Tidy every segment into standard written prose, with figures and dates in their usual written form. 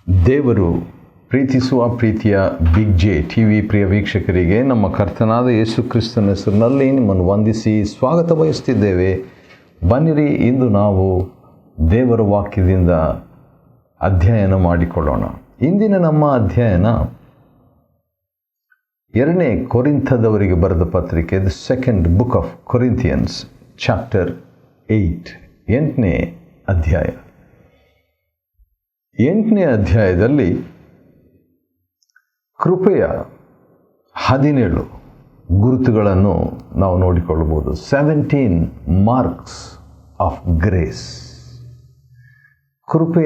ದೇವರು ಪ್ರೀತಿಸುವ ಪ್ರೀತಿಯ ಬಿಗ್ ಜೆ ಟಿ ವಿ ಪ್ರಿಯ ವೀಕ್ಷಕರಿಗೆ ನಮ್ಮ ಕರ್ತನಾದ ಯೇಸು ಕ್ರಿಸ್ತನ ಹೆಸರಿನಲ್ಲಿ ನಿಮ್ಮನ್ನು ವಂದಿಸಿ ಸ್ವಾಗತ ಬಯಸ್ತಿದ್ದೇವೆ. ಬನ್ನಿರಿ, ಇಂದು ನಾವು ದೇವರ ವಾಕ್ಯದಿಂದ ಅಧ್ಯಯನ ಮಾಡಿಕೊಳ್ಳೋಣ. ಇಂದಿನ ನಮ್ಮ ಅಧ್ಯಯನ 2ನೇ ಕೊರಿಂಥದವರಿಗೆ ಬರೆದ ಪತ್ರಿಕೆ, the second book of Corinthians, chapter 8, 8ನೇ ಅಧ್ಯಾಯ. 8ನೇ ಅಧ್ಯಾಯದಲ್ಲಿ ಕೃಪೆಯ 17 ಗುರುತುಗಳನ್ನು ನಾವು ನೋಡಿಕೊಳ್ಳಬಹುದು. 17 ಮಾರ್ಕ್ಸ್ ಆಫ್ ಗ್ರೇಸ್. ಕೃಪೆ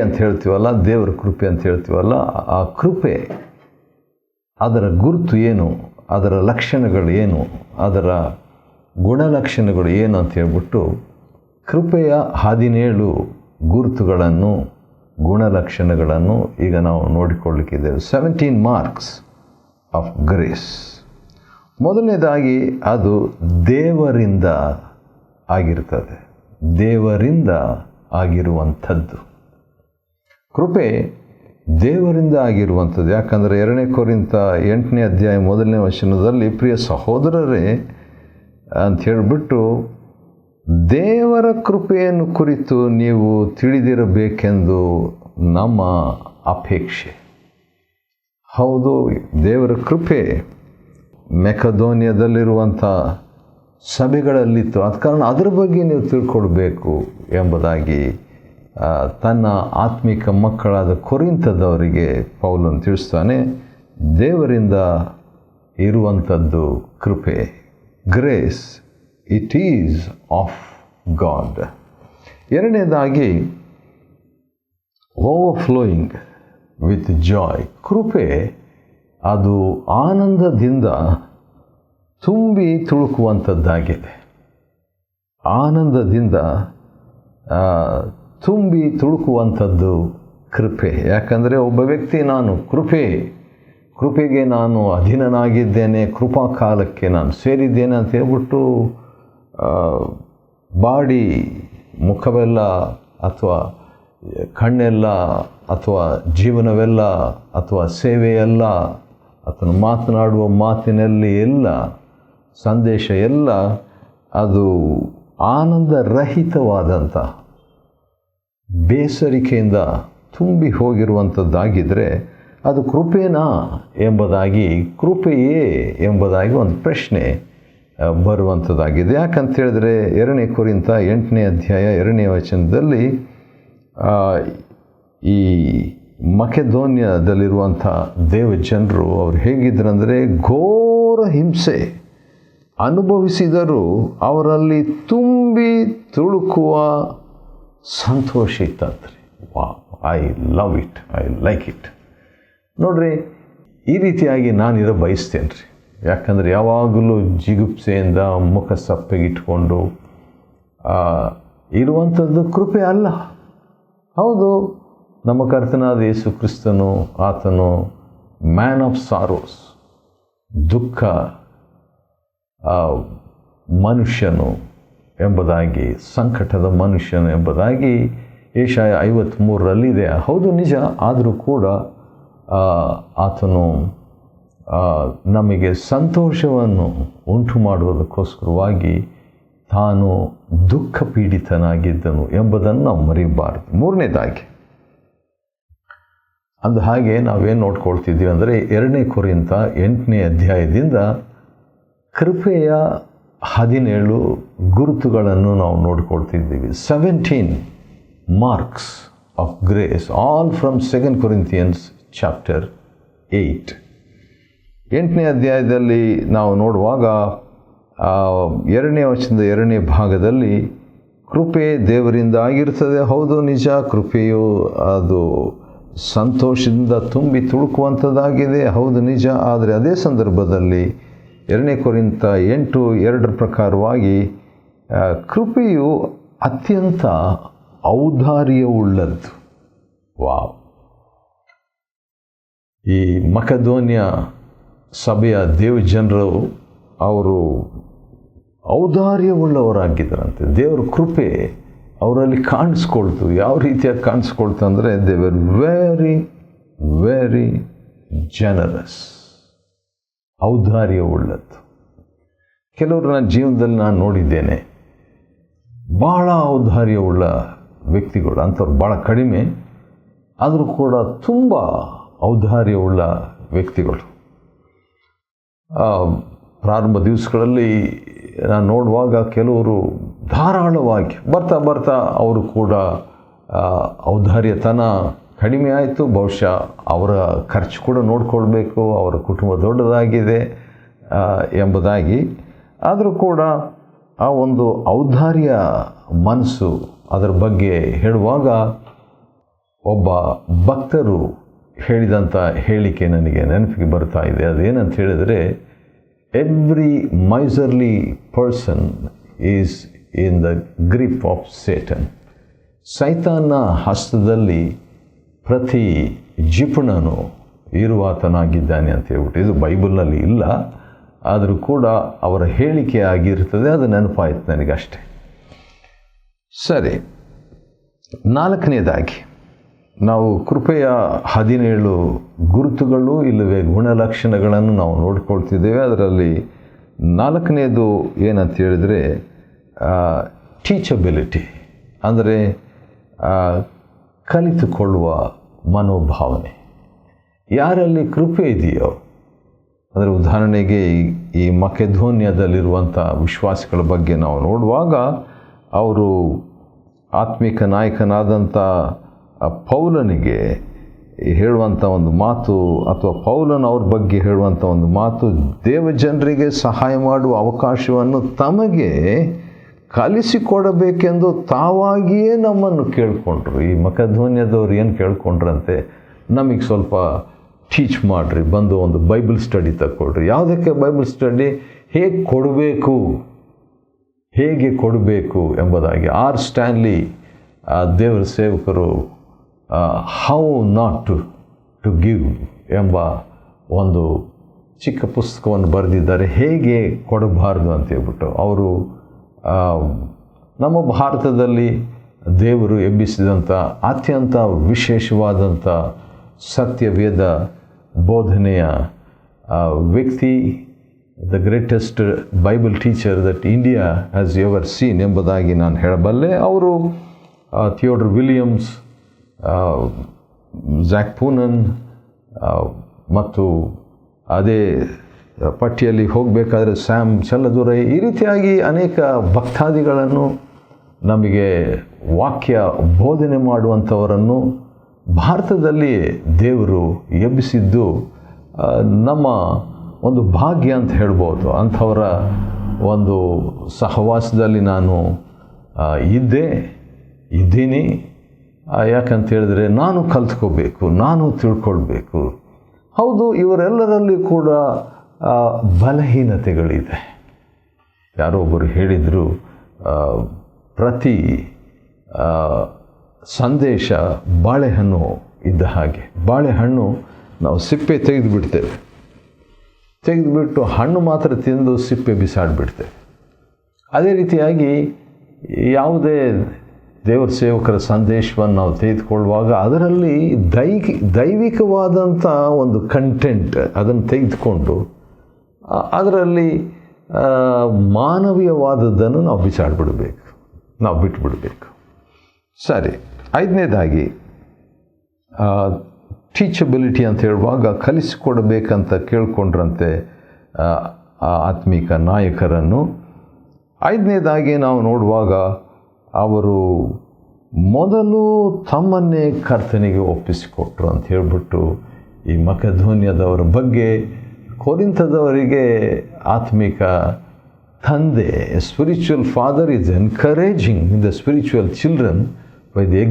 ಅಂತ ಹೇಳ್ತೀವಲ್ಲ, ದೇವರ ಕೃಪೆ ಅಂತ ಹೇಳ್ತೀವಲ್ಲ, ಆ ಕೃಪೆ ಅದರ ಗುರುತು ಏನು, ಅದರ ಲಕ್ಷಣಗಳು ಏನು, ಅದರ ಗುಣಲಕ್ಷಣಗಳು ಏನು ಅಂತ ಹೇಳ್ಬಿಟ್ಟು ಕೃಪೆಯ 17 ಗುರುತುಗಳನ್ನು, ಗುಣಲಕ್ಷಣಗಳನ್ನು ಈಗ ನಾವು ನೋಡಿಕೊಳ್ಳಲಿಕ್ಕಿದ್ದೇವೆ. 17 ಮಾರ್ಕ್ಸ್ ಆಫ್ ಗ್ರೇಸ್. ಮೊದಲನೇದಾಗಿ ಅದು ದೇವರಿಂದ ಆಗಿರ್ತದೆ, ದೇವರಿಂದ ಆಗಿರುವಂಥದ್ದು. ಕೃಪೆ ದೇವರಿಂದ ಆಗಿರುವಂಥದ್ದು. ಯಾಕಂದರೆ 2ನೇ ಕೊರಿಂಥ 8ನೇ ಅಧ್ಯಾಯ 1ನೇ ವಚನದಲ್ಲಿ, ಪ್ರಿಯ ಸಹೋದರರೇ ಅಂತ ಹೇಳಿಬಿಟ್ಟು, ದೇವರ ಕೃಪೆಯನ್ನು ಕುರಿತು ನೀವು ತಿಳಿದಿರಬೇಕೆಂದು ನಮ್ಮ ಅಪೇಕ್ಷೆ. ಹೌದು, ದೇವರ ಕೃಪೆ ಮೆಕದೋನಿಯದಲ್ಲಿರುವಂಥ ಸಭೆಗಳಲ್ಲಿತ್ತು. ಆದ ಕಾರಣ ಅದರ ಬಗ್ಗೆ ನೀವು ತಿಳ್ಕೊಳ್ಬೇಕು ಎಂಬುದಾಗಿ ತನ್ನ ಆತ್ಮಿಕ ಮಕ್ಕಳಾದ ಕೊರಿಂಥದವರಿಗೆ ಪೌಲನು ತಿಳಿಸ್ತಾನೆ. ದೇವರಿಂದ ಇರುವಂಥದ್ದು ಕೃಪೆ, grace, it is of god. ಎರಡನೇದಾಗಿ ಓವರ್ಫ್ಲೋಯಿಂಗ್ ವಿತ್ ಜಾಯ್. ಕೃಪೆ ಅದು ಆನಂದದಿಂದ ತುಂಬಿ ತುಳುಕುವಂಥದ್ದಾಗಿದೆ. ಆನಂದದಿಂದ ತುಂಬಿ ತುಳುಕುವಂಥದ್ದು ಕೃಪೆ. ಯಾಕಂದರೆ ಒಬ್ಬ ವ್ಯಕ್ತಿ ನಾನು ಕೃಪೆಗೆ ನಾನು ಅಧೀನನಾಗಿದ್ದೇನೆ, ಕೃಪಾ ಕಾಲಕ್ಕೆ ನಾನು ಸೇರಿದ್ದೇನೆ ಅಂತ ಹೇಳ್ಬಿಟ್ಟು ಬಾಡಿ, ಮುಖವೆಲ್ಲ ಅಥವಾ ಕಣ್ಣೆಲ್ಲ ಅಥವಾ ಜೀವನವೆಲ್ಲ ಅಥವಾ ಸೇವೆಯೆಲ್ಲ ಅಥವಾ ಮಾತನಾಡುವ ಮಾತಿನಲ್ಲಿ ಎಲ್ಲ ಸಂದೇಶ ಎಲ್ಲ ಅದು ಆನಂದರಹಿತವಾದಂಥ ಬೇಸರಿಕೆಯಿಂದ ತುಂಬಿ ಹೋಗಿರುವಂಥದ್ದಾಗಿದ್ದರೆ ಅದು ಕೃಪೆನಾ ಎಂಬುದಾಗಿ, ಕೃಪೆಯೇ ಎಂಬುದಾಗಿ ಒಂದು ಪ್ರಶ್ನೆ ಬರುವಂಥದ್ದಾಗಿದೆ. ಯಾಕಂತ ಹೇಳಿದ್ರೆ 2ನೇ ಕೊರಿಂಥ 8ನೇ ಅಧ್ಯಾಯ 2ನೇ ವಚನದಲ್ಲಿ ಈ ಮಕೆದೋನ್ಯದಲ್ಲಿರುವಂಥ ದೇವಜನರು ಅವರು ಹೇಗಿದ್ದರಂದರೆ, ಘೋರ ಹಿಂಸೆ ಅನುಭವಿಸಿದರೂ ಅವರಲ್ಲಿ ತುಂಬಿ ತುಳುಕುವ ಸಂತೋಷ ಇತ್ತಂತ್ರಿ. ವಾ, I love it, I like it. ನೋಡ್ರಿ, ಈ ರೀತಿಯಾಗಿ ನಾನಿರೋ ಬಯಸ್ತೇನೆ ರೀ. ಯಾಕಂದರೆ ಯಾವಾಗಲೂ ಜಿಗುಪ್ಸೆಯಿಂದ ಮುಖ ಸಪ್ಪೆಗಿಟ್ಕೊಂಡು ಇರುವಂಥದ್ದು ಕೃಪೆ ಅಲ್ಲ. ಹೌದು, ನಮ್ಮ ಕರ್ತನಾದ ಯೇಸು ಕ್ರಿಸ್ತನು, ಆತನು ಮ್ಯಾನ್ ಆಫ್ ಸಾರೋಸ್, ದುಃಖ ಮನುಷ್ಯನು ಎಂಬುದಾಗಿ, ಸಂಕಟದ ಮನುಷ್ಯನು ಎಂಬುದಾಗಿ ಯೆಶಾಯ 53ರಲ್ಲಿದೆ. ಹೌದು, ನಿಜ. ಆದರೂ ಕೂಡ ಆತನು ನಮಗೆ ಸಂತೋಷವನ್ನು ಉಂಟು ಮಾಡುವುದಕ್ಕೋಸ್ಕರವಾಗಿ ತಾನು ದುಃಖ ಪೀಡಿತನಾಗಿದ್ದನು ಎಂಬುದನ್ನು ನಾವು ಮರೆಯಬಾರದು. ಮೂರನೇದಾಗಿ ಅಂದ ಹಾಗೆ ನಾವೇನು ನೋಡ್ಕೊಳ್ತಿದ್ದೀವಿ ಅಂದರೆ 2ನೇ ಕೊರಿಂಥ 8ನೇ ಅಧ್ಯಾಯದಿಂದ ಕೃಪೆಯ 17 ಗುರುತುಗಳನ್ನು ನಾವು ನೋಡ್ಕೊಳ್ತಿದ್ದೀವಿ. 17 marks of grace, all from 2 Corinthians chapter 8. 8ನೇ ಅಧ್ಯಾಯದಲ್ಲಿ ನಾವು ನೋಡುವಾಗ 2ನೇ ವಚನದ 2ನೇ ಭಾಗದಲ್ಲಿ ಕೃಪೆ ದೇವರಿಂದ ಆಗಿರ್ತದೆ. ಹೌದು, ನಿಜ. ಕೃಪೆಯು ಅದು ಸಂತೋಷದಿಂದ ತುಂಬಿ ತುಳುಕುವಂಥದ್ದಾಗಿದೆ. ಹೌದು, ನಿಜ. ಆದರೆ ಅದೇ ಸಂದರ್ಭದಲ್ಲಿ 2ನೇ ಕೊರಿಂಥ 8:2 ಪ್ರಕಾರವಾಗಿ ಕೃಪೆಯು ಅತ್ಯಂತ ಔದಾರ್ಯವುಳ್ಳದ್ದು. ವಾವ್! ಈ ಮಕೆದೋನ್ಯ ಸಭೆಯ ದೇವಜನರು ಅವರು ಔದಾರ್ಯವುಳ್ಳವರಾಗಿದ್ದರಂತೆ. ದೇವರ ಕೃಪೆ ಅವರಲ್ಲಿ ಕಾಣಿಸ್ಕೊಳ್ತು. ಯಾವ ರೀತಿಯಾಗಿ ಕಾಣಿಸ್ಕೊಳ್ತು ಅಂದರೆ they were very very generous, ಔದಾರ್ಯವುಳ್ಳದ್ದು. ಕೆಲವರು ನನ್ನ ಜೀವನದಲ್ಲಿ ನಾನು ನೋಡಿದ್ದೇನೆ, ಭಾಳ ಔದಾರ್ಯವುಳ್ಳ ವ್ಯಕ್ತಿಗಳು. ಅಂಥವ್ರು ಭಾಳ ಕಡಿಮೆ, ಆದರೂ ಕೂಡ ತುಂಬ ಔದಾರ್ಯವುಳ್ಳ ವ್ಯಕ್ತಿಗಳು. ಪ್ರಾರಂಭ ದಿವಸಗಳಲ್ಲಿ ನಾನು ನೋಡುವಾಗ ಕೆಲವರು ಧಾರಾಳವಾಗಿ ಬರ್ತಾ ಬರ್ತಾ ಅವರು ಕೂಡ ಔದಾರ್ಯತನ ಕಡಿಮೆ ಆಯಿತು. ಬಹುಶಃ ಅವರ ಖರ್ಚು ಕೂಡ ನೋಡಿಕೊಳ್ಬೇಕು, ಅವರ ಕುಟುಂಬ ದೊಡ್ಡದಾಗಿದೆ ಎಂಬುದಾಗಿ. ಆದರೂ ಕೂಡ ಆ ಒಂದು ಔದಾರ್ಯ ಮನಸ್ಸು ಅದರ ಬಗ್ಗೆ ಹೇಳುವಾಗ ಒಬ್ಬ ಭಕ್ತರು ಹೇಳಿದಂಥ ಹೇಳಿಕೆ ನನಗೆ ನೆನಪಿಗೆ ಬರ್ತಾ ಇದೆ. ಅದೇನಂತ ಹೇಳಿದರೆ, every miserly person is in the grip of Satan. ಸೈತಾನ ಹಸ್ತದಲ್ಲಿ ಪ್ರತಿ ಜಿಪುಣನು ಇರುವಾತನಾಗಿದ್ದಾನೆ ಅಂತ ಹೇಳ್ಬಿಟ್ಟು. ಇದು ಬೈಬಲ್ನಲ್ಲಿ ಇಲ್ಲ, ಆದರೂ ಕೂಡ ಅವರ ಹೇಳಿಕೆ ಆಗಿರ್ತದೆ. ಅದು ನೆನಪಾಯಿತು ನನಗಷ್ಟೆ. ಸರಿ, 4ನೇದಾಗಿ ನಾವು ಕೃಪೆಯ 17 ಗುರುತುಗಳು ಇಲ್ಲವೇ ಗುಣಲಕ್ಷಣಗಳನ್ನು ನಾವು ನೋಡ್ಕೊಳ್ತಿದ್ದೇವೆ. ಅದರಲ್ಲಿ 4ನೇದು ಏನಂತ ಹೇಳಿದರೆ ಟೀಚಬಿಲಿಟಿ, ಅಂದರೆ ಕಲಿತುಕೊಳ್ಳುವ ಮನೋಭಾವನೆ. ಯಾರಲ್ಲಿ ಕೃಪೆ ಇದೆಯೋ, ಅಂದರೆ ಉದಾಹರಣೆಗೆ ಈ ಮಕೆದೋನ್ಯದಲ್ಲಿರುವಂಥ ವಿಶ್ವಾಸಿಗಳ ಬಗ್ಗೆ ನಾವು ನೋಡುವಾಗ ಅವರು ಆತ್ಮಿಕ ನಾಯಕನಾದಂಥ ಪೌಲನಿಗೆ ಹೇಳುವಂಥ ಒಂದು ಮಾತು, ಅಥವಾ ಪೌಲನ ಅವ್ರ ಬಗ್ಗೆ ಹೇಳುವಂಥ ಒಂದು ಮಾತು, ದೇವಜನರಿಗೆ ಸಹಾಯ ಮಾಡುವ ಅವಕಾಶವನ್ನು ತಮಗೆ ಕಲಿಸಿಕೊಡಬೇಕೆಂದು ತಾವಾಗಿಯೇ ನಮ್ಮನ್ನು ಕೇಳಿಕೊಂಡ್ರು. ಈ ಮಕೆದೋನ್ಯದವ್ರು ಏನು ಕೇಳ್ಕೊಂಡ್ರಂತೆ, ನಮಗೆ ಸ್ವಲ್ಪ ಟೀಚ್ ಮಾಡಿರಿ, ಬಂದು ಒಂದು ಬೈಬಲ್ ಸ್ಟಡಿ ತಗೊಳ್ರಿ. ಯಾವುದಕ್ಕೆ ಬೈಬಲ್ ಸ್ಟಡಿ? ಹೇಗೆ ಕೊಡಬೇಕು ಎಂಬುದಾಗಿ. ಆರ್ ಸ್ಟ್ಯಾನ್ಲಿ ದೇವರ ಸೇವಕರು ಹೌ ನಾಟ್ ಟು ಗಿವ್ ಎಂಬ ಒಂದು ಚಿಕ್ಕ ಪುಸ್ತಕವನ್ನು ಬರೆದಿದ್ದಾರೆ, ಹೇಗೆ ಕೊಡಬಾರ್ದು ಅಂತ ಹೇಳ್ಬಿಟ್ಟು. ಅವರು ನಮ್ಮ ಭಾರತದಲ್ಲಿ ದೇವರು ಎಬ್ಬಿಸಿದಂಥ ಅತ್ಯಂತ ವಿಶೇಷವಾದಂಥ ಸತ್ಯವೇದ ಬೋಧನೆಯ ವ್ಯಕ್ತಿ, the greatest Bible teacher that India has ever seen ಎಂಬುದಾಗಿ ನಾನು ಹೇಳಬಲ್ಲೆ. ಅವರು ಥಿಯೋಡರ್ ವಿಲಿಯಮ್ಸ್, ಝ್ಯಾಕ್ ಪೂನನ್ ಮತ್ತು ಅದೇ ಪಟ್ಟಿಯಲ್ಲಿ ಹೋಗಬೇಕಾದ್ರೆ ಸ್ಯಾಮ್ ಚಲ್ಲದುರೈ, ಈ ರೀತಿಯಾಗಿ ಅನೇಕ ಭಕ್ತಾದಿಗಳನ್ನು, ನಮಗೆ ವಾಕ್ಯ ಬೋಧನೆ ಮಾಡುವಂಥವರನ್ನು ಭಾರತದಲ್ಲಿ ದೇವರು ಎಬ್ಬಿಸಿದ್ದು ನಮ್ಮ ಒಂದು ಭಾಗ್ಯ ಅಂತ ಹೇಳ್ಬೋದು. ಅಂಥವರ ಒಂದು ಸಹವಾಸದಲ್ಲಿ ನಾನು ಇದ್ದೀನಿ. ಯಾಕಂತ ಹೇಳಿದ್ರೆ ನಾನು ಕಲ್ತ್ಕೋಬೇಕು, ನಾನು ತಿಳ್ಕೊಳ್ಬೇಕು. ಹೌದು, ಇವರೆಲ್ಲರಲ್ಲಿ ಕೂಡ ಬಲಹೀನತೆಗಳಿದೆ. ಯಾರೋ ಒಬ್ಬರು ಹೇಳಿದರು, ಪ್ರತಿ ಸಂದೇಶ ಬಾಳೆಹಣ್ಣು ಇದ್ದ ಹಾಗೆ. ಬಾಳೆಹಣ್ಣು ನಾವು ಸಿಪ್ಪೆ ತೆಗೆದುಬಿಟ್ಟು ಹಣ್ಣು ಮಾತ್ರ ತಿಂದು ಸಿಪ್ಪೆ ಬಿಸಾಡಿಬಿಡ್ತೇವೆ. ಅದೇ ರೀತಿಯಾಗಿ ಯಾವುದೇ ದೇವರ ಸೇವಕರ ಸಂದೇಶವನ್ನು ನಾವು ತೆಗೆದುಕೊಳ್ಳುವಾಗ ಅದರಲ್ಲಿ ದೈವಿಕವಾದಂಥ ಒಂದು ಕಂಟೆಂಟ್ ಅದನ್ನು ತೆಗೆದುಕೊಂಡು ಅದರಲ್ಲಿ ಮಾನವೀಯವಾದದ್ದನ್ನು ನಾವು ಬಿಟ್ಟುಬಿಡಬೇಕು. ಸರಿ, 5ನೇದಾಗಿ ಟೀಚಬಿಲಿಟಿ ಅಂತ ಹೇಳುವಾಗ ಕಲಿಸಿಕೊಡಬೇಕಂತ ಕೇಳ್ಕೊಂಡ್ರಂತೆ ಆತ್ಮಿಕ ನಾಯಕರನ್ನು. 5ನೇದಾಗಿ ನಾವು ನೋಡುವಾಗ ಅವರು ಮೊದಲು ತಮ್ಮನ್ನೇ ಕರ್ತನಿಗೆ ಒಪ್ಪಿಸಿಕೊಟ್ರು ಅಂತ ಹೇಳ್ಬಿಟ್ಟು ಈ ಮಕೆದೋನ್ಯದವರ ಬಗ್ಗೆ ಕೊರಿಂಥದವರಿಗೆ ಆತ್ಮಿಕ ತಂದೆ, spiritual father is encouraging the spiritual children by the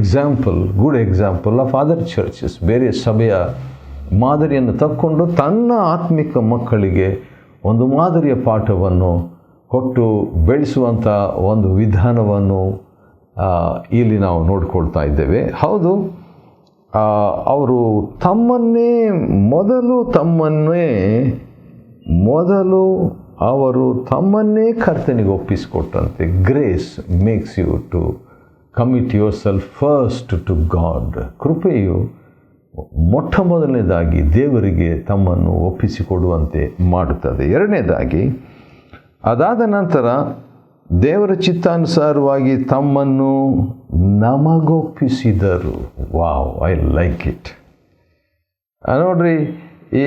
good example of other churches. ಬೇರೆ ಸಭೆಯ ಮಾದರಿಯನ್ನು ತಕ್ಕೊಂಡು ತನ್ನ ಆತ್ಮಿಕ ಮಕ್ಕಳಿಗೆ ಒಂದು ಮಾದರಿಯ ಪಾಠವನ್ನು ಕೊಟ್ಟು ಬೆಳೆಸುವಂಥ ಒಂದು ವಿಧಾನವನ್ನು ಇಲ್ಲಿ ನಾವು ನೋಡ್ಕೊಳ್ತಾ ಇದ್ದೇವೆ. ಹೌದು, ಅವರು ತಮ್ಮನ್ನೇ ಕರ್ತನಿಗೆ ಒಪ್ಪಿಸಿಕೊಟ್ಟಂತೆ. Grace makes you to commit yourself first to God. ಕೃಪೆಯು ಮೊಟ್ಟ ಮೊದಲನೇದಾಗಿ ದೇವರಿಗೆ ತಮ್ಮನ್ನು ಒಪ್ಪಿಸಿಕೊಡುವಂತೆ ಮಾಡುತ್ತದೆ. ಎರಡನೇದಾಗಿ, ಅದಾದ ನಂತರ ದೇವರ ಚಿತ್ತಾನುಸಾರವಾಗಿ ತಮ್ಮನ್ನು ನಮಗೊಪ್ಪಿಸಿದರು. Wow, I like it. ನೋಡ್ರಿ, ಈ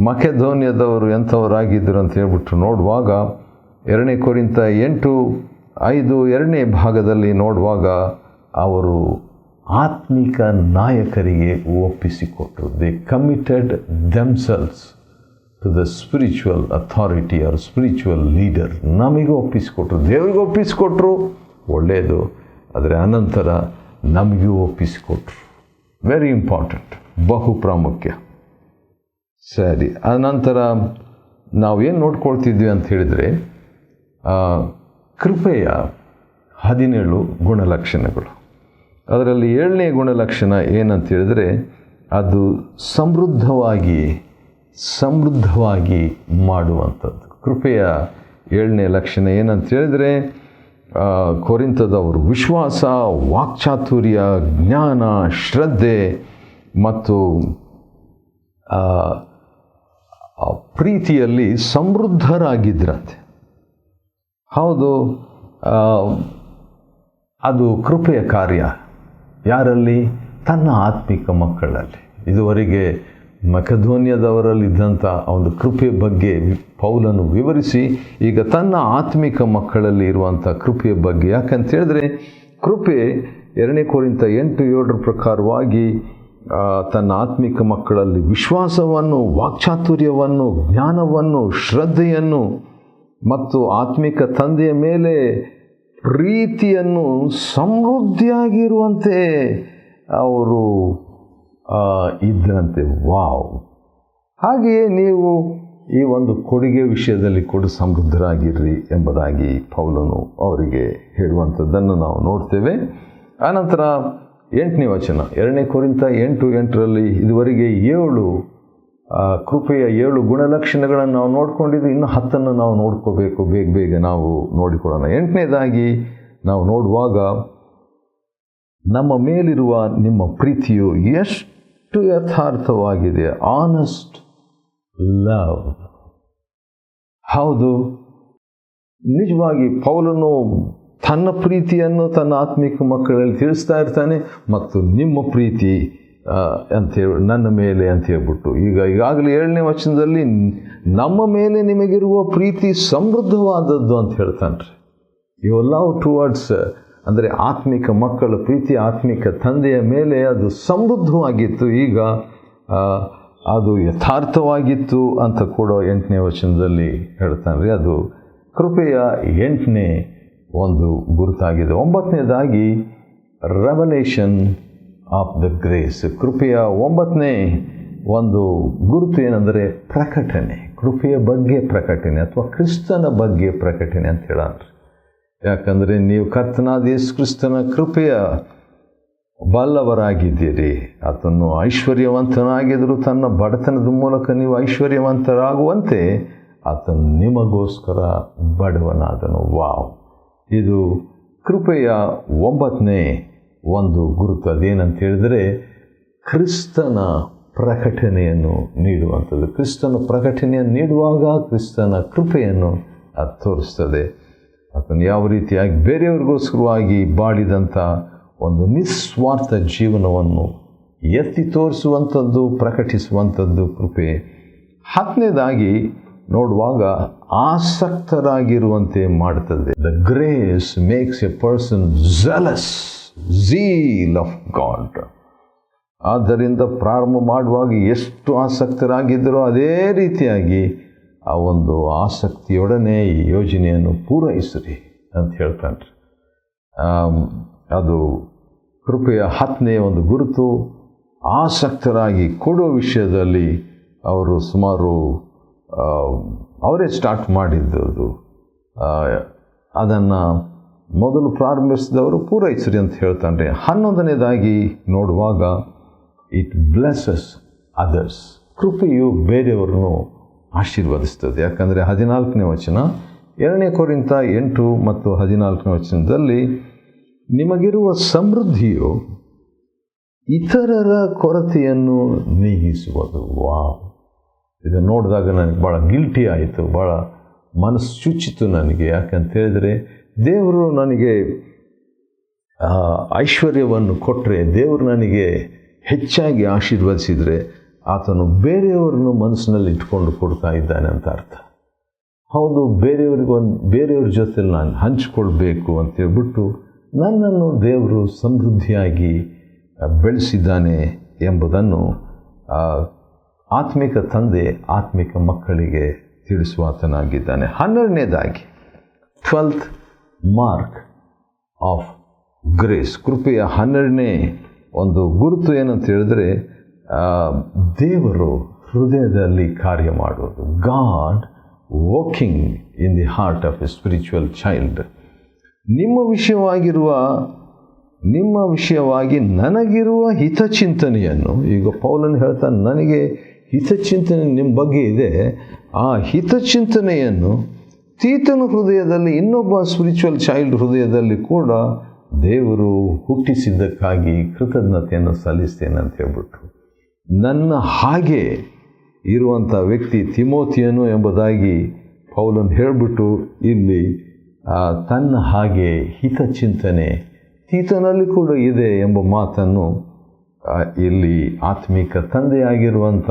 ಮಕೆದೋನ್ಯದವರು ಎಂಥವರಾಗಿದ್ದರು ಅಂತ ಹೇಳ್ಬಿಟ್ಟು ನೋಡುವಾಗ 2 ಕೊರಿಂಥ 8:5 2ನೇ ಭಾಗದಲ್ಲಿ ನೋಡುವಾಗ ಅವರು ಆತ್ಮಿಕ ನಾಯಕರಿಗೆ ಒಪ್ಪಿಸಿಕೊಟ್ಟರು. They committed themselves to the spiritual authority or spiritual leader. ನಮಗೆ ಒಪ್ಪಿಸಿಕೊಟ್ರು, ದೇವರಿಗೆ ಒಪ್ಪಿಸಿಕೊಟ್ರು, ಒಳ್ಳೆಯದು. ಆದರೆ ಅನಂತರ ನಮಗೂ ಒಪ್ಪಿಸಿಕೊಟ್ರು. ವೆರಿ ಇಂಪಾರ್ಟೆಂಟ್, ಬಹು ಪ್ರಾಮುಖ್ಯ. ಸರಿ, ಅನಂತರ ನಾವೇನು ನೋಡ್ಕೊಳ್ತಿದ್ವಿ ಅಂತ ಹೇಳಿದರೆ, ಕೃಪೆಯ 17 ಗುಣಲಕ್ಷಣಗಳು. ಅದರಲ್ಲಿ 7ನೇ ಗುಣಲಕ್ಷಣ ಏನಂತ ಹೇಳಿದರೆ, ಅದು ಸಮೃದ್ಧವಾಗಿ ಮಾಡುವಂಥದ್ದು. ಕೃಪೆಯ 7ನೇ ಲಕ್ಷಣ ಏನಂತ ಹೇಳಿದರೆ, ಕೊರಿಂಥದವರು ವಿಶ್ವಾಸ, ವಾಕ್ಚಾತುರ್ಯ, ಜ್ಞಾನ, ಶ್ರದ್ಧೆ ಮತ್ತು ಪ್ರೀತಿಯಲ್ಲಿ ಸಮೃದ್ಧರಾಗಿದ್ದರಂತೆ. ಹೌದು, ಅದು ಕೃಪೆಯ ಕಾರ್ಯ. ಯಾರಲ್ಲಿ? ತನ್ನ ಆತ್ಮಿಕ ಮಕ್ಕಳಲ್ಲಿ. ಇದುವರೆಗೆ ಮಕೆದೋನ್ಯದವರಲ್ಲಿದ್ದಂಥ ಒಂದು ಕೃಪೆಯ ಬಗ್ಗೆ ಪೌಲನು ವಿವರಿಸಿ, ಈಗ ತನ್ನ ಆತ್ಮಿಕ ಮಕ್ಕಳಲ್ಲಿ ಇರುವಂಥ ಕೃಪೆಯ ಬಗ್ಗೆ. ಯಾಕಂತ ಹೇಳಿದ್ರೆ, ಕೃಪೆ 2 ಕೊರಿಂಥ 8:7 ಪ್ರಕಾರವಾಗಿ ತನ್ನ ಆತ್ಮಿಕ ಮಕ್ಕಳಲ್ಲಿ ವಿಶ್ವಾಸವನ್ನು, ವಾಕ್ಚಾತುರ್ಯವನ್ನು, ಜ್ಞಾನವನ್ನು, ಶ್ರದ್ಧೆಯನ್ನು ಮತ್ತು ಆತ್ಮಿಕ ತಂದೆಯ ಮೇಲೆ ಪ್ರೀತಿಯನ್ನು ಸಮೃದ್ಧಿಯಾಗಿರುವಂತೆ ಅವರು ಇದ್ದಂತೆ. ವಾವ್! ಹಾಗೆಯೇ ನೀವು ಈ ಒಂದು ಕೊಡುಗೆ ವಿಷಯದಲ್ಲಿ ಕೂಡ ಸಮೃದ್ಧರಾಗಿರ್ರಿ ಎಂಬುದಾಗಿ ಪೌಲನು ಅವರಿಗೆ ಹೇಳುವಂಥದ್ದನ್ನು ನಾವು ನೋಡ್ತೇವೆ. ಆನಂತರ 8ನೇ ವಚನ, 2 ಕೊರಿಂಥ 8:8 ಇದುವರೆಗೆ 7 ಕೃಪೆಯ 7 ಗುಣಲಕ್ಷಣಗಳನ್ನು ನಾವು ನೋಡ್ಕೊಂಡಿದ್ದು. ಇನ್ನು 10 ನಾವು ನೋಡ್ಕೋಬೇಕು. ಬೇಗ ನಾವು ನೋಡಿಕೊಳ್ಳೋಣ. 8ನೇದಾಗಿ ನಾವು ನೋಡುವಾಗ, ನಮ್ಮ ಮೇಲಿರುವ ನಿಮ್ಮ ಪ್ರೀತಿಯು ಎಷ್ಟು ಯಥಾರ್ಥವಾಗಿದೆ. Honest love. ಹೌದು, ನಿಜವಾಗಿ ಪೌಲನು ತನ್ನ ಪ್ರೀತಿಯನ್ನು ತನ್ನ ಆತ್ಮಿಕ ಮಕ್ಕಳಲ್ಲಿ ತಿಳಿಸ್ತಾ ಇರ್ತಾನೆ. ಮತ್ತು ನಿಮ್ಮ ಪ್ರೀತಿ ಅಂತೇಳಿ ನನ್ನ ಮೇಲೆ ಅಂತ ಹೇಳ್ಬಿಟ್ಟು ಈಗಾಗಲೇ 7ನೇ ವಚನದಲ್ಲಿ ನಮ್ಮ ಮೇಲೆ ನಿಮಗಿರುವ ಪ್ರೀತಿ ಸಮೃದ್ಧವಾದದ್ದು ಅಂತ ಹೇಳ್ತಾನೆ ರೀ. ಯು ಲವ್ ಟುವರ್ಡ್ಸ್ ಅಂದರೆ ಆತ್ಮಿಕ ಮಕ್ಕಳ ಪ್ರೀತಿ ಆತ್ಮಿಕ ತಂದೆಯ ಮೇಲೆ ಅದು ಸಮೃದ್ಧವಾಗಿತ್ತು. ಈಗ ಅದು ಯಥಾರ್ಥವಾಗಿತ್ತು ಅಂತ ಕೂಡ 8ನೇ ವಚನದಲ್ಲಿ ಹೇಳ್ತಾನೆ ರೀ. ಅದು ಕೃಪೆಯ 8ನೇ ಒಂದು ಗುರುತಾಗಿದೆ. 9ನೇದಾಗಿ ರೆವಲೇಷನ್ ಆಫ್ ದ ಗ್ರೇಸ್. ಕೃಪೆಯ 9ನೇ ಒಂದು ಗುರುತು ಏನಂದರೆ ಪ್ರಕಟಣೆ. ಕೃಪೆಯ ಬಗ್ಗೆ ಪ್ರಕಟಣೆ ಅಥವಾ ಕ್ರಿಸ್ತನ ಬಗ್ಗೆ ಪ್ರಕಟಣೆ ಅಂತ ಹೇಳನ್ರಿ. ಯಾಕಂದರೆ ನೀವು ಕರ್ತನಾದ ಯೇಸು ಕ್ರಿಸ್ತನ ಕೃಪೆಯ ಬಲ್ಲವರಾಗಿದ್ದೀರಿ. ಆತನು ಐಶ್ವರ್ಯವಂತನಾಗಿದ್ದರೂ ತನ್ನ ಬಡತನದ ಮೂಲಕ ನೀವು ಐಶ್ವರ್ಯವಂತರಾಗುವಂತೆ ಆತನು ನಿಮಗೋಸ್ಕರ ಬಡವನಾದನು. ವಾವ್! ಇದು ಕೃಪೆಯ 9ನೇ ಒಂದು ಗುರುತು. ಅದೇನಂತ ಹೇಳಿದರೆ ಕ್ರಿಸ್ತನ ಪ್ರಕಟಣೆಯನ್ನು ನೀಡುವಂಥದ್ದು. ಕ್ರಿಸ್ತನ ಪ್ರಕಟಣೆಯನ್ನು ನೀಡುವಾಗ ಕ್ರಿಸ್ತನ ಕೃಪೆಯನ್ನು ಅದು ತೋರಿಸ್ತದೆ. ಆತನು ಯಾವ ರೀತಿಯಾಗಿ ಬೇರೆಯವ್ರಿಗೋಸ್ಕರವಾಗಿ ಬಾಳಿದಂಥ ಒಂದು ನಿಸ್ವಾರ್ಥ ಜೀವನವನ್ನು ಎತ್ತಿ ತೋರಿಸುವಂಥದ್ದು, ಪ್ರಕಟಿಸುವಂಥದ್ದು ಕೃಪೆ. 10ನೇದಾಗಿ ನೋಡುವಾಗ ಆಸಕ್ತರಾಗಿರುವಂತೆ ಮಾಡುತ್ತದೆ. The grace makes A person zealous, zeal of God. ಆದ್ದರಿಂದ ಪ್ರಾರಂಭ ಮಾಡುವಾಗ ಎಷ್ಟು ಆಸಕ್ತರಾಗಿದ್ದರೋ ಅದೇ ರೀತಿಯಾಗಿ ಆ ಒಂದು ಆಸಕ್ತಿಯೊಡನೆ ಈ ಯೋಜನೆಯನ್ನು ಪೂರೈಸ್ರಿ ಅಂತ ಹೇಳ್ತಾನೆ. ಅದು ಕೃಪೆಯ 10ನೇ ಒಂದು ಗುರುತು. ಆಸಕ್ತರಾಗಿ ಕೊಡುವ ವಿಷಯದಲ್ಲಿ ಅವರು ಸುಮಾರು ಅವರೇ ಸ್ಟಾರ್ಟ್ ಮಾಡಿದ್ದು. ಅದನ್ನು ಮೊದಲು ಪ್ರಾರಂಭಿಸಿದವರು ಪೂರೈಸ್ರಿ ಅಂತ ಹೇಳ್ತಾನೆ. 11ನೇದಾಗಿ ನೋಡುವಾಗ ಇಟ್ ಬ್ಲೆಸಸ್ ಅದರ್ಸ್. ಕೃಪೆಯು ಬೇರೆಯವರನ್ನು ಆಶೀರ್ವದಿಸ್ತದೆ. ಯಾಕಂದರೆ 14ನೇ ವಚನ 2 ಕೊರಿಂಥ 8 ಮತ್ತು 14ನೇ ವಚನದಲ್ಲಿ ನಿಮಗಿರುವ ಸಮೃದ್ಧಿಯು ಇತರರ ಕೊರತೆಯನ್ನು ನೀಗಿಸುವುದು. ವಾವ್, ಇದನ್ನು ನೋಡಿದಾಗ ನನಗೆ ಭಾಳ ಗಿಲ್ಟಿ ಆಯಿತು, ಭಾಳ ಮನಸ್ಸು ಚುಚ್ಚಿತು ನನಗೆ. ಯಾಕಂತ ಹೇಳಿದರೆ ದೇವರು ನನಗೆ ಐಶ್ವರ್ಯವನ್ನು ಕೊಟ್ಟರೆ, ದೇವರು ನನಗೆ ಹೆಚ್ಚಾಗಿ ಆಶೀರ್ವದಿಸಿದರೆ ಆತನು ಬೇರೆಯವ್ರನ್ನು ಮನಸ್ಸಿನಲ್ಲಿ ಇಟ್ಕೊಂಡು ಕೊಡ್ತಾ ಇದ್ದಾನೆ ಅಂತ ಅರ್ಥ. ಹೌದು, ಬೇರೆಯವ್ರ ಜೊತೆಲಿ ನಾನು ಹಂಚಿಕೊಳ್ಬೇಕು ಅಂತೇಳ್ಬಿಟ್ಟು ನನ್ನನ್ನು ದೇವರು ಸಮೃದ್ಧಿಯಾಗಿ ಬೆಳೆಸಿದ್ದಾನೆ ಎಂಬುದನ್ನು ಆತ್ಮಿಕ ತಂದೆ ಆತ್ಮಿಕ ಮಕ್ಕಳಿಗೆ ತಿಳಿಸುವಾತನಾಗಿದ್ದಾನೆ. 12ನೇದಾಗಿ 12th ಮಾರ್ಕ್ ಆಫ್ ಗ್ರೇಸ್, ಕೃಪೆಯ 12ನೇ ಒಂದು ಗುರುತು ಏನಂತ ಹೇಳಿದ್ರೆ ದೇವರು ಹೃದಯದಲ್ಲಿ ಕಾರ್ಯ ಮಾಡುವುದು. God working in the heart of A spiritual child. ನಿಮ್ಮ ವಿಷಯವಾಗಿ ನನಗಿರುವ ಹಿತಚಿಂತನೆಯನ್ನು, ಈಗ ಪೌಲನು ಹೇಳ್ತಾನೆ, ನನಗೆ ಹಿತಚಿಂತನೆ ನಿಮ್ಮ ಬಗ್ಗೆ ಇದೆ. ಆ ಹಿತಚಿಂತನೆಯನ್ನು ತೀತನ ಹೃದಯದಲ್ಲಿ, ಇನ್ನೊಬ್ಬ ಸ್ಪಿರಿಚುವಲ್ ಚೈಲ್ಡ್ ಹೃದಯದಲ್ಲಿ ಕೂಡ ದೇವರು ಹುಟ್ಟಿಸಿದ್ದಕ್ಕಾಗಿ ಕೃತಜ್ಞತೆಯನ್ನು ಸಲ್ಲಿಸ್ತೇನೆ ಅಂತ ಹೇಳ್ಬಿಟ್ರು. ನನ್ನ ಹಾಗೆ ಇರುವಂಥ ವ್ಯಕ್ತಿ ತಿಮೋತಿಯನು ಎಂಬುದಾಗಿ ಪೌಲನು ಹೇಳಿಬಿಟ್ಟು ಇಲ್ಲಿ ತನ್ನ ಹಾಗೆ ಹಿತಚಿಂತನೆ ತೀತನಲ್ಲಿ ಕೂಡ ಇದೆ ಎಂಬ ಮಾತನ್ನು ಇಲ್ಲಿ ಆತ್ಮಿಕ ತಂದೆಯಾಗಿರುವಂಥ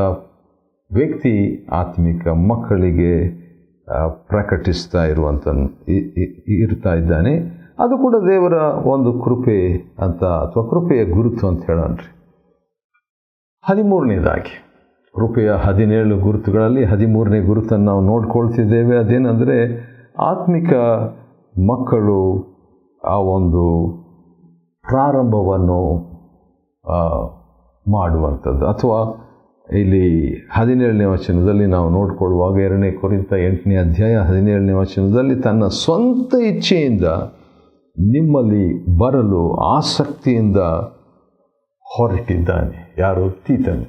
ವ್ಯಕ್ತಿ ಆತ್ಮಿಕ ಮಕ್ಕಳಿಗೆ ಪ್ರಕಟಿಸ್ತಾ ಇರ್ತಾ ಇದ್ದಾನೆ. ಅದು ಕೂಡ ದೇವರ ಒಂದು ಕೃಪೆ ಅಂತ, ಅಥವಾ ಕೃಪೆಯ ಗುರುತು ಅಂತ ಹೇಳೋಣ್ರಿ. 13ನೇದಾಗಿ ಕೃಪೆಯ 17 ಗುರುತುಗಳಲ್ಲಿ 13ನೇ ಗುರುತನ್ನು ನಾವು ನೋಡ್ಕೊಳ್ತಿದ್ದೇವೆ. ಅದೇನೆಂದರೆ ಆತ್ಮಿಕ ಮಕ್ಕಳು ಆ ಒಂದು ಪ್ರಾರಂಭವನ್ನು ಮಾಡುವಂಥದ್ದು. ಅಥವಾ ಇಲ್ಲಿ 17ನೇ ವಚನದಲ್ಲಿ ನಾವು ನೋಡಿಕೊಳ್ಳುವಾಗ 2 ಕೊರಿಂಥ 8ನೇ ಅಧ್ಯಾಯ 17ನೇ ವಚನದಲ್ಲಿ ತನ್ನ ಸ್ವಂತ ಇಚ್ಛೆಯಿಂದ ನಿಮ್ಮಲ್ಲಿ ಬರಲು ಆಸಕ್ತಿಯಿಂದ ಹೊರಟಿದ್ದಾನೆ. ಯಾರು? ತೀತನು.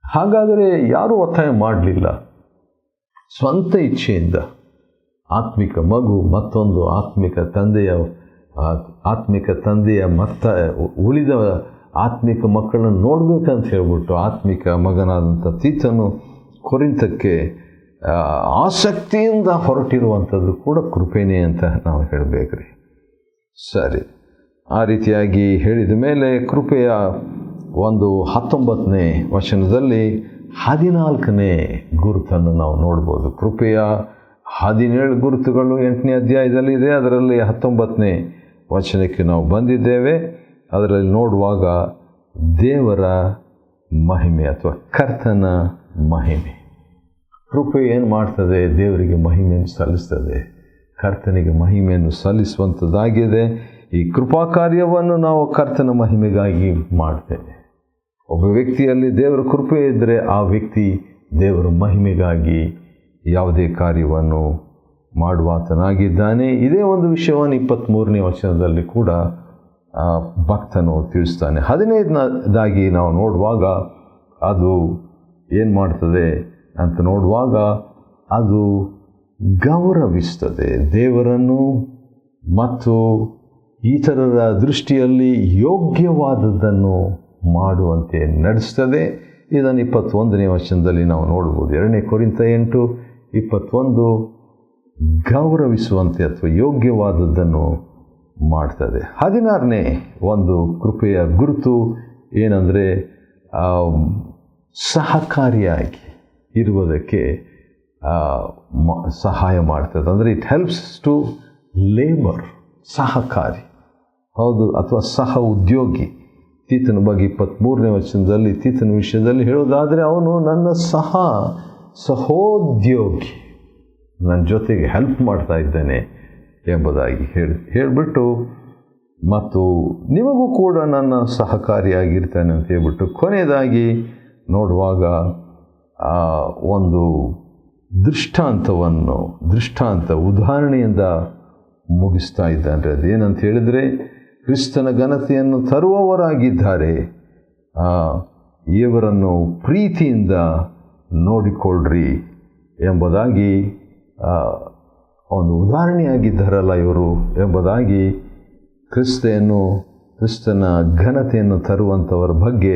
ಹಾಗಾದರೆ ಯಾರೂ ಒತ್ತಾಯ ಮಾಡಲಿಲ್ಲ. ಸ್ವಂತ ಇಚ್ಛೆಯಿಂದ ಆತ್ಮಿಕ ಮಗು ಮತ್ತೊಂದು ಆತ್ಮಿಕ ತಂದೆಯ ಉಳಿದ ಆತ್ಮಿಕ ಮಕ್ಕಳನ್ನು ನೋಡಬೇಕಂತ ಹೇಳ್ಬಿಟ್ಟು ಆತ್ಮಿಕ ಮಗನಾದಂಥ ತೀತನು ಕೊರಿಂಥಕ್ಕೆ ಆಸಕ್ತಿಯಿಂದ ಹೊರಟಿರುವಂಥದ್ದು ಕೂಡ ಕೃಪೆನೇ ಅಂತ ನಾವು ಹೇಳಬೇಕ್ರಿ. ಸರಿ, ಆ ರೀತಿಯಾಗಿ ಹೇಳಿದ ಮೇಲೆ ಕೃಪೆಯ ಒಂದು 19ನೇ ವಚನದಲ್ಲಿ 14ನೇ ಗುರುತನ್ನು ನಾವು ನೋಡ್ಬೋದು. ಕೃಪೆಯ 17 ಗುರುತುಗಳು 8ನೇ ಅಧ್ಯಾಯದಲ್ಲಿ ಇದೆ. ಅದರಲ್ಲಿ 19ನೇ ವಚನಕ್ಕೆ ನಾವು ಬಂದಿದ್ದೇವೆ. ಅದರಲ್ಲಿ ನೋಡುವಾಗ ದೇವರ ಮಹಿಮೆ ಅಥವಾ ಕರ್ತನ ಮಹಿಮೆ. ಕೃಪೆ ಏನು ಮಾಡ್ತದೆ? ದೇವರಿಗೆ ಮಹಿಮೆಯನ್ನು ಸಲ್ಲಿಸ್ತದೆ, ಕರ್ತನಿಗೆ ಮಹಿಮೆಯನ್ನು ಸಲ್ಲಿಸುವಂಥದ್ದಾಗಿದೆ. ಈ ಕೃಪಾ ಕಾರ್ಯವನ್ನು ನಾವು ಕರ್ತನ ಮಹಿಮೆಗಾಗಿ ಮಾಡ್ತೇವೆ. ಒಬ್ಬ ವ್ಯಕ್ತಿಯಲ್ಲಿ ದೇವರ ಕೃಪೆ ಇದ್ದರೆ ಆ ವ್ಯಕ್ತಿ ದೇವರ ಮಹಿಮೆಗಾಗಿ ಯಾವುದೇ ಕಾರ್ಯವನ್ನು ಮಾಡುವಾತನಾಗಿದ್ದಾನೆ. ಇದೇ ಒಂದು ವಿಷಯವನ್ನು 23ನೇ ವಚನದಲ್ಲಿ ಕೂಡ ಭಕ್ತನು ತಿಳಿಸ್ತಾನೆ. 15ನೇದಾಗಿ ನಾವು ನೋಡುವಾಗ ಅದು ಏನು ಮಾಡ್ತದೆ ಅಂತ ನೋಡುವಾಗ ಅದು ಗೌರವಿಸ್ತದೆ, ದೇವರನ್ನು ಮತ್ತು ಇತರರ ದೃಷ್ಟಿಯಲ್ಲಿ ಯೋಗ್ಯವಾದದ್ದನ್ನು ಮಾಡುವಂತೆ ನಡೆಸ್ತದೆ. ಇದನ್ನು 21ನೇ ವಚನದಲ್ಲಿ ನಾವು ನೋಡ್ಬೋದು. 2 ಕೊರಿಂಥ 8:21 ಗೌರವಿಸುವಂತೆ ಅಥವಾ ಯೋಗ್ಯವಾದದ್ದನ್ನು ಮಾಡ್ತದೆ. 16ನೇ ಒಂದು ಕೃಪೆಯ ಗುರುತು ಏನಂದರೆ ಸಹಕಾರಿಯಾಗಿ ಇರುವುದಕ್ಕೆ ಸಹಾಯ ಮಾಡ್ತದೆ. ಅಂದರೆ ಇಟ್ ಹೆಲ್ಪ್ಸ್ ಟು ಲೇಬರ್, ಸಹಕಾರಿ, ಹೌದು, ಅಥವಾ ಸಹ ಉದ್ಯೋಗಿ. ತೀತನ ಬಗ್ಗೆ 23ನೇ ವಚನದಲ್ಲಿ ತೀತನ ವಿಷಯದಲ್ಲಿ ಹೇಳೋದಾದರೆ ಅವನು ನನ್ನ ಸಹೋದ್ಯೋಗಿ, ನನ್ನ ಜೊತೆಗೆ ಹೆಲ್ಪ್ ಮಾಡ್ತಾ ಇದ್ದಾನೆ ಎಂಬುದಾಗಿ ಹೇಳಿಬಿಟ್ಟು, ಮತ್ತು ನಿಮಗೂ ಕೂಡ ನನ್ನ ಸಹಕಾರಿಯಾಗಿರ್ತಾನೆ ಅಂತ ಹೇಳ್ಬಿಟ್ಟು ಕೊನೆಯದಾಗಿ ನೋಡುವಾಗ ಒಂದು ಉದಾಹರಣೆಯಿಂದ ಮುಗಿಸ್ತಾ ಇದ್ದಾನೆ. ಅದೇನಂತ ಹೇಳಿದರೆ, ಕ್ರಿಸ್ತನ ಘನತೆಯನ್ನು ತರುವವರಾಗಿದ್ದಾರೆ, ಇವರನ್ನು ಪ್ರೀತಿಯಿಂದ ನೋಡಿಕೊಳ್ಳ್ರಿ ಎಂಬುದಾಗಿ, ಒಂದು ಉದಾಹರಣೆಯಾಗಿದ್ದಾರಲ್ಲ ಇವರು ಎಂಬುದಾಗಿ ಕ್ರಿಸ್ತನ ಘನತೆಯನ್ನು ತರುವಂಥವರ ಬಗ್ಗೆ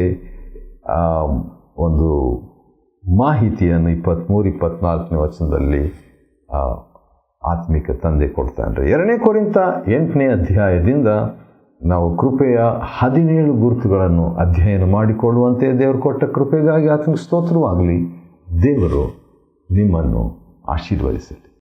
ಒಂದು ಮಾಹಿತಿಯನ್ನು 23-24ನೇ ವಚನದಲ್ಲಿ ಆತ್ಮಿಕ ತಂದೆ ಕೊಡ್ತಾನೆ. 2 ಕೊರಿಂಥ 8ನೇ ಅಧ್ಯಾಯದಿಂದ ನಾವು ಕೃಪೆಯ 17 ಗುರುತುಗಳನ್ನು ಅಧ್ಯಯನ ಮಾಡಿಕೊಳ್ಳುವಂತೆ ದೇವರು ಕೊಟ್ಟ ಕೃಪೆಗಾಗಿ ಆತನಿಗೆ ಸ್ತೋತ್ರವಾಗಲಿ. ದೇವರು ನಿಮ್ಮನ್ನು ಆಶೀರ್ವದಿಸಲಿ.